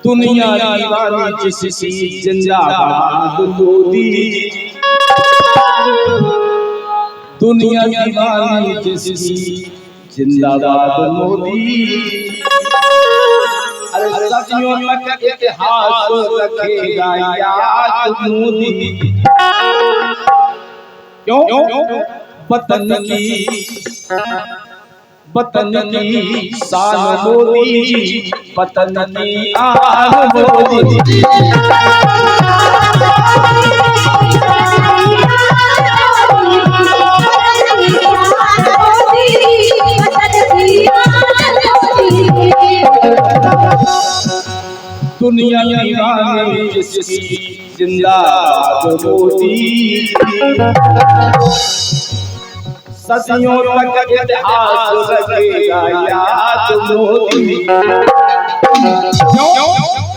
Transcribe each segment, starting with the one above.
दुनिया दीवानी जिसकी जिंदाबाद मोदी, दुनिया दीवानी जिसकी जिंदाबाद मोदी। अरे सदियों तक इतिहास रखेगा याद मोदी। क्यों? वतन की शान मोदी, वतन की आन मोदी। दुनिया दीवानी जिसकी जिंदाबाद मोदी, सदियों तक इतिहास रखेगा याद मोदी। क्यों?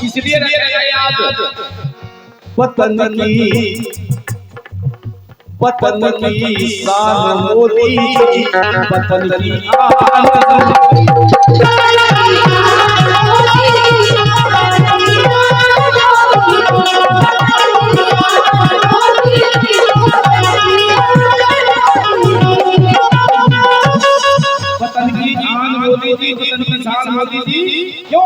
इसलिए रखेगा याद, वतन की शान मोदी, वतन की आन। मोदी जी क्यों?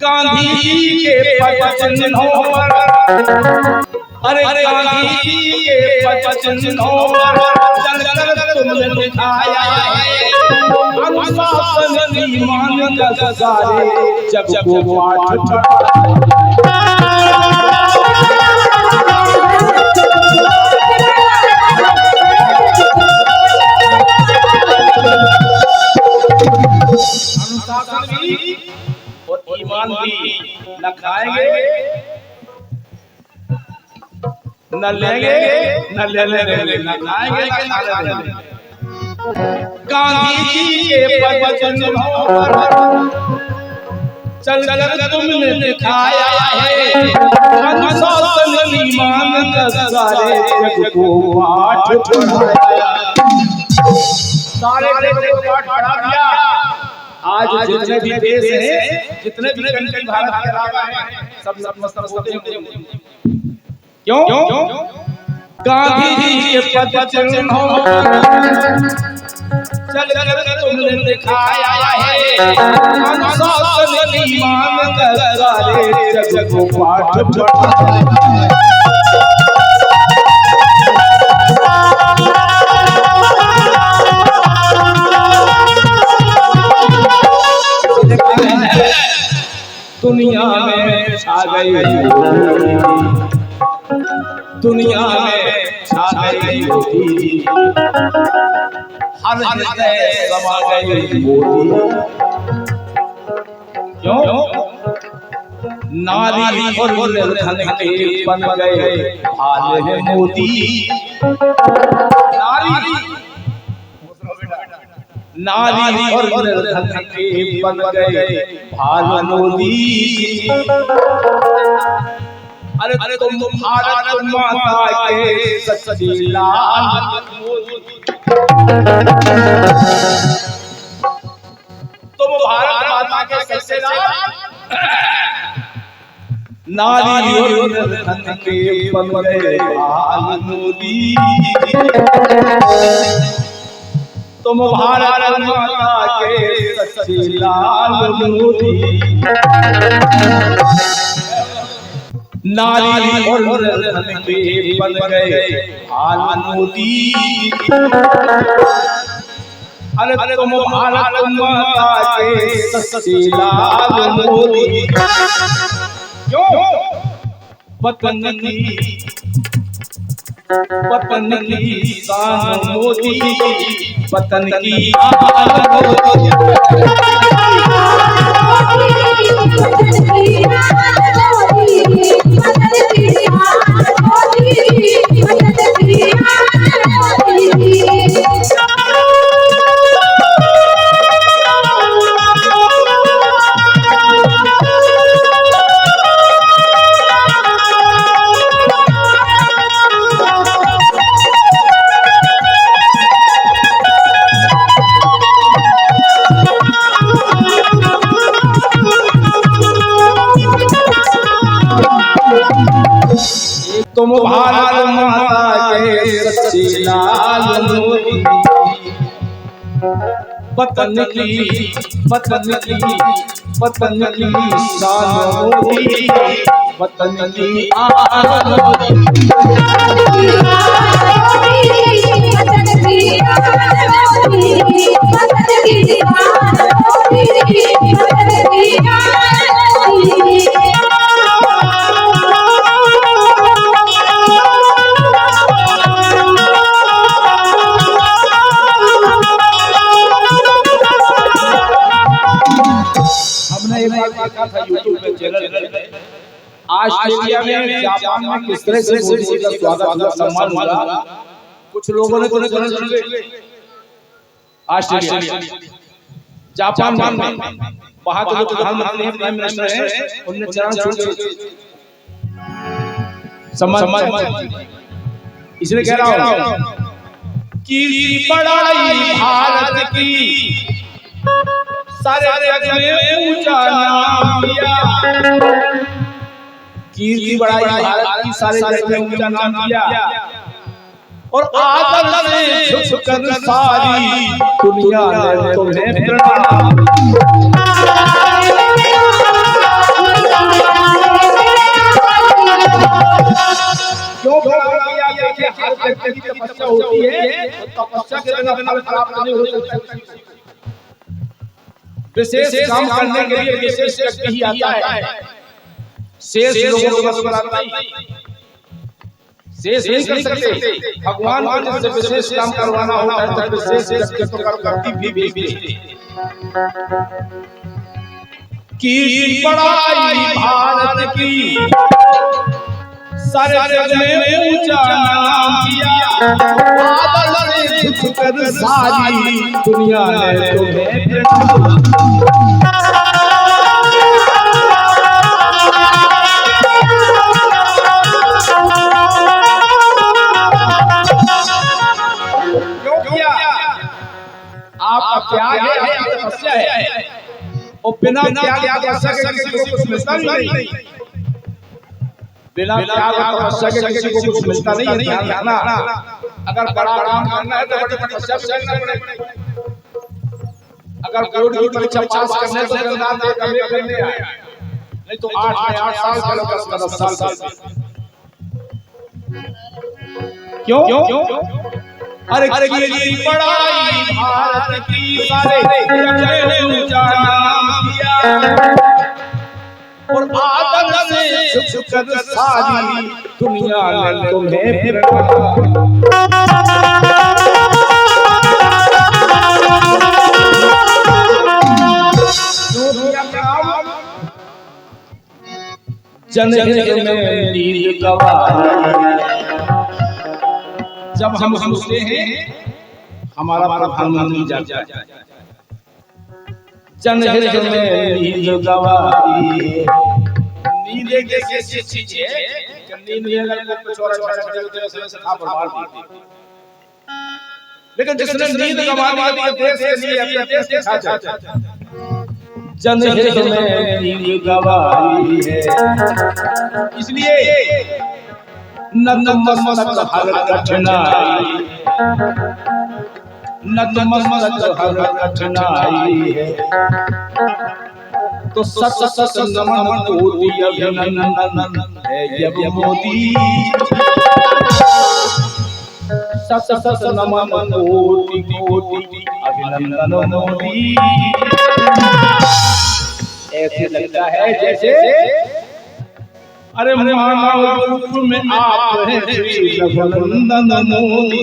गांधी जी के पदचिन्हों पर, अरे गांधी जी के पदचिन्हों पर चलकर तुमने दिखाया है अनुशासन ईमान का सारे जग को पाठ। और ईमान भी न खाएंगे न लेंगे न ले लेंगे, न खाएंगे न खा लेंगे। गांधी जी के पदचिन्हों पर चलकर तुमने दिखाया है अनुशासन ईमान का सारे जग को पाठ पढ़ाया। सारे जग को पाठ पढ़ा दिया। आज जितने भी देश हैं, जितने भी कंट्री भारत के अलावा हैं, सब नतमस्तक होते हैं। क्यों? गांधी जी के पदचिन्हों चलकर तुमने दिखाया है अनुशासन ईमान का सारे जग को पाठ पढ़ाया। दुनिया में छा गई मोदी, दुनिया में छा गई मोदी, हर हृदय समा गई मोदी। क्यों? नारी और निर्धन के बन गए हाल है मोदी। नारी और निर्धन के बन गए भाल मोदी। अरे तुम भारत माता के सच्चे लाल मोदी, तुम भारत माता के सच्चे लाल। नारी और निर्धन के बन गए भाल मोदी, तुम भारत माता के सच्चे लाल मोदी। नारी और निर्धन के बन गए भाल मोदी, अरे तुम भारत माता के सच्चे लाल मोदी। क्यों? वतन की शान मोदी, वतन की आन मोदी। तुम भारत माता के सच्चे लाल मोदी, वतन की शान मोदी, वतन की आन मोदी। हमने एक बार देखा था यूट्यूब पे चैनल में, ऑस्ट्रेलिया में जापान में किस तरह से मोदी का स्वागत हुआ, सम्मान मिला। कुछ लोगों ने तो ऑस्ट्रेलिया जापान में वहां के जो प्रधानमंत्री हैं, प्राइम मिनिस्टर हैं, उनने चरण छू सम्मान। इसलिए कह रहा हूं कि बड़ाई भारत की सारे जग में ऊंचा नाम किया, कीर्ति बढ़ाई भारत की सारे जग में ऊंचा नाम किया, और आदर से झुककर सारी दुनिया ने तुम्हें प्रणाम। क्यों किया? देखिए हर व्यक्ति की तपस्या होती है, तपस्या के बिना फल प्राप्त नहीं हो सकता। विशेष काम करने के लिए विशेष व्यक्ति ही आता है, शेष लोगों को बस कराता नहीं, शेष नहीं कर सकते। भगवान को जब विशेष काम करवाना होता है तो विशेष व्यक्ति को करती भी भेजते। की बड़ाई भारत की सारे जग में ऊंचा नाम किया, आदर से झुककर सारी दुनिया ने तुम्हें प्रणाम। क्यों किया? आपका त्याग है, आपकी तपस्या है, और बिना त्याग तपस्या के किसी को कुछ मिलता नहीं। बिना त्याग तपस्या के किसी को कुछ मिलता नहीं है। ध्यान रखना, अगर बड़ा काम करना है तो बड़ी तपस्या करना पड़ेगा। अगर बोर्ड की परीक्षा पास करने तो जल्द करने आया, नहीं तो 8 साल का 10 साल। क्यों? अरे की बड़ाई भारत की सारे जग में ऊंचा नाम किया, और आदर से झुककर सारी दुनिया ने तुम्हें प्रणाम। जनहित में नीर गवाई, जब हम सोचते हैं हमारा प्रधानमंत्री जाता है, जनहित में नीर गवाई। नींद एक ऐसी चीज है कि नींद में अगर कुछ और अच्छा से खा बर्बाद होती है, लेकिन जिसने नींद गंवा दी तो देश के लिए अपने देश के खा जाता है। जनहित में नींद गवाई है, इसलिए नतमस्तक हर कठिनाई, नतमस्तक हर कठिनाई है, तो सत नमन कोटि अभिनंदन है जब मोदी, सत नमन कोटि अभिनंदन मोदी। ऐसे लगता है जैसे अरे मानव रूप में आप हैं श्री रघुनंदन मोदी,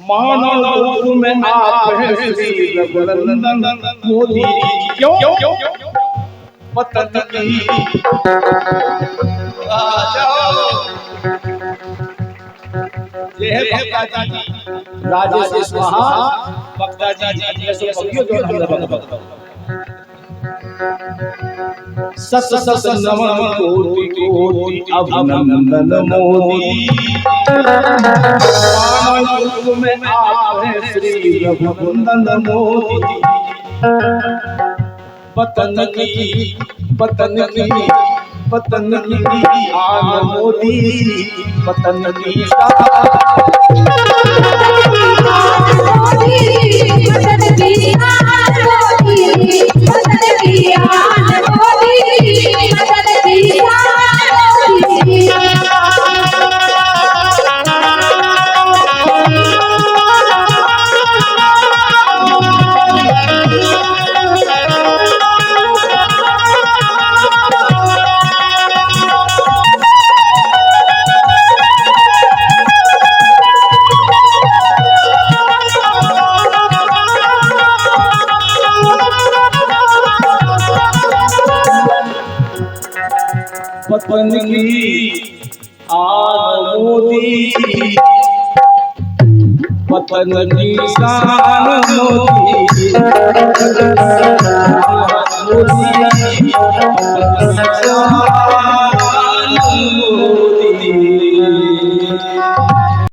मानव रूप में आप हैं श्री रघुनंदन मोदी। क्यों? वतन की ये है भक्ता जी, राजेश वहाँ भक्ता जी जैसे भक्तियों जो हम भक्ता सत नमन कोटि अभिनंदन मोदी, मानव रूप में आप हैं श्री रघुनंदन मोदी। वतन की पतन की आन मोदी पतन की पतन की आन मोदी पतन की शान मोदी